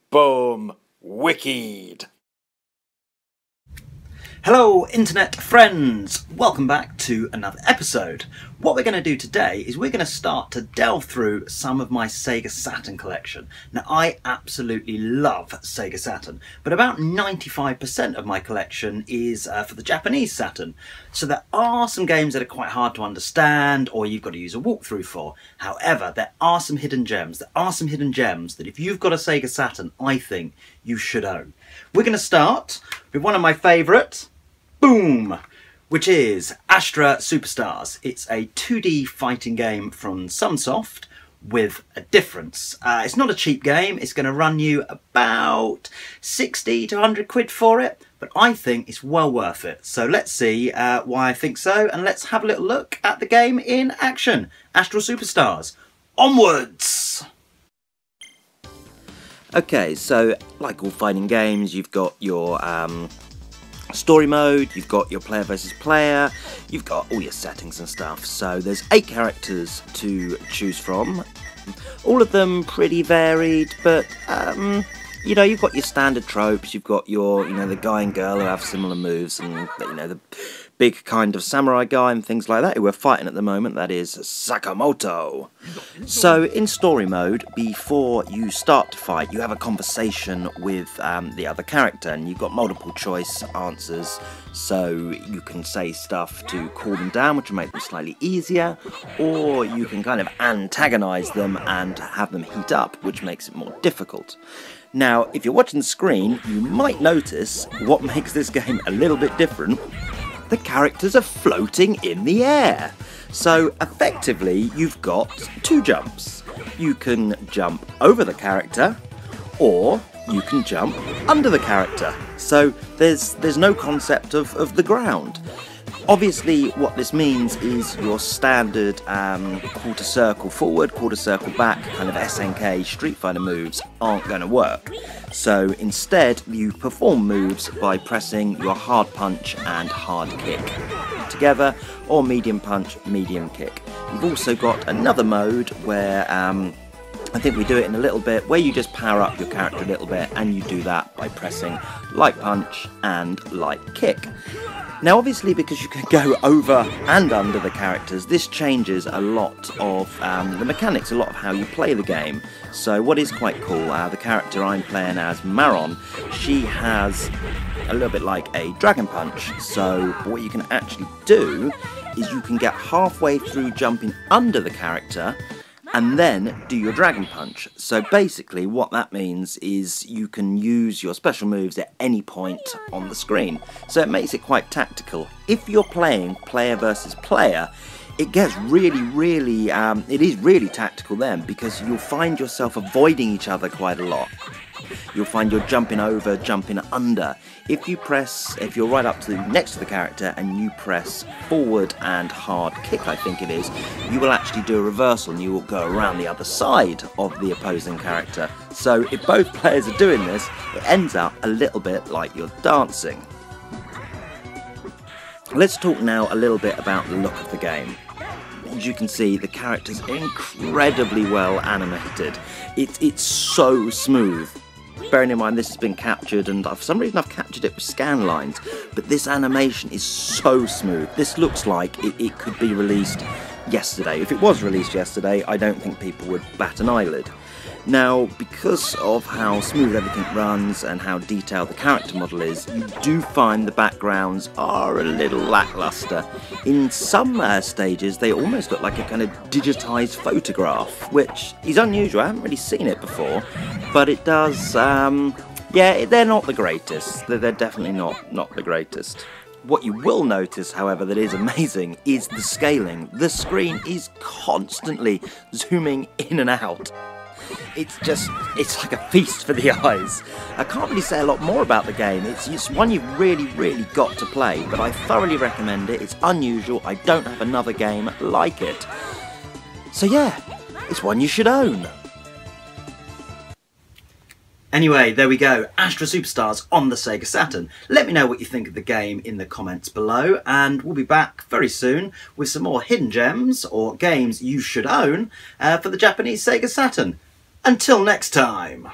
Boom. Wicked. Hello internet friends, welcome back to another episode. What we're going to do today is we're going to start to delve through some of my Sega Saturn collection. Now I absolutely love Sega Saturn, but about 95% of my collection is for the Japanese Saturn. So there are some games that are quite hard to understand or you've got to use a walkthrough for. However, there are some hidden gems. There are some hidden gems that if you've got a Sega Saturn, I think you should own. We're going to start with one of my favourites. Boom! Which is Astra Superstars. It's a 2D fighting game from Sunsoft with a difference. It's not a cheap game. It's going to run you about 60 to 100 quid for it, but I think it's well worth it. So let's see why I think so, and let's have a little look at the game in action. Astra Superstars. Onwards! Okay, so like all fighting games, you've got your story mode, you've got your player versus player, you've got all your settings and stuff. So there's 8 characters to choose from, all of them pretty varied, but you know, you've got your standard tropes, you've got your, you know, the guy and girl who have similar moves, and you know, the big kind of samurai guy and things like that who we're fighting at the moment, that is Sakamoto. So in story mode, before you start to fight, you have a conversation with the other character, and you've got multiple choice answers, so you can say stuff to cool them down, which will make them slightly easier, or you can kind of antagonise them and have them heat up, which makes it more difficult. Now, if you're watching the screen, you might notice what makes this game a little bit different. The characters are floating in the air. So effectively, you've got 2 jumps. You can jump over the character, or you can jump under the character. So there's no concept of the ground. Obviously, what this means is your standard quarter circle forward, quarter circle back, kind of SNK Street Fighter moves aren't going to work. So instead, you perform moves by pressing your hard punch and hard kick together, or medium punch, medium kick. You've also got another mode where I think we do it in a little bit, where you just power up your character a little bit, and you do that by pressing light punch and light kick. Now obviously, because you can go over and under the characters, this changes a lot of the mechanics, a lot of how you play the game. So what is quite cool, the character I'm playing as, Maron, she has a little bit like a dragon punch. So what you can actually do is you can get halfway through jumping under the character and then do your dragon punch. So basically what that means is you can use your special moves at any point on the screen. So it makes it quite tactical. If you're playing player versus player, it gets really, it is really tactical then, because you'll find yourself avoiding each other quite a lot. You'll find you're jumping over, jumping under. If you're right up to next to the character and you press forward and hard kick, I think it is, you will actually do a reversal and you will go around the other side of the opposing character. So if both players are doing this, it ends up a little bit like you're dancing. Let's talk now a little bit about the look of the game. As you can see, the characters are incredibly well animated. It's so smooth. Bearing in mind this has been captured, and for some reason I've captured it with scan lines, but this animation is so smooth. This looks like it could be released yesterday. If it was released yesterday, I don't think people would bat an eyelid. Now, because of how smooth everything runs and how detailed the character model is, you do find the backgrounds are a little lackluster. In some stages, they almost look like a kind of digitised photograph, which is unusual. I haven't really seen it before, but it does, yeah, they're not the greatest. They're definitely not the greatest. What you will notice, however, that is amazing is the scaling. The screen is constantly zooming in and out. It's like a feast for the eyes. I can't really say a lot more about the game. It's one you've really got to play, but I thoroughly recommend it. It's unusual. I don't have another game like it. So yeah, it's one you should own. Anyway, there we go, Astra Superstars on the Sega Saturn. Let me know what you think of the game in the comments below, and we'll be back very soon with some more hidden gems or games you should own for the Japanese Sega Saturn. Until next time.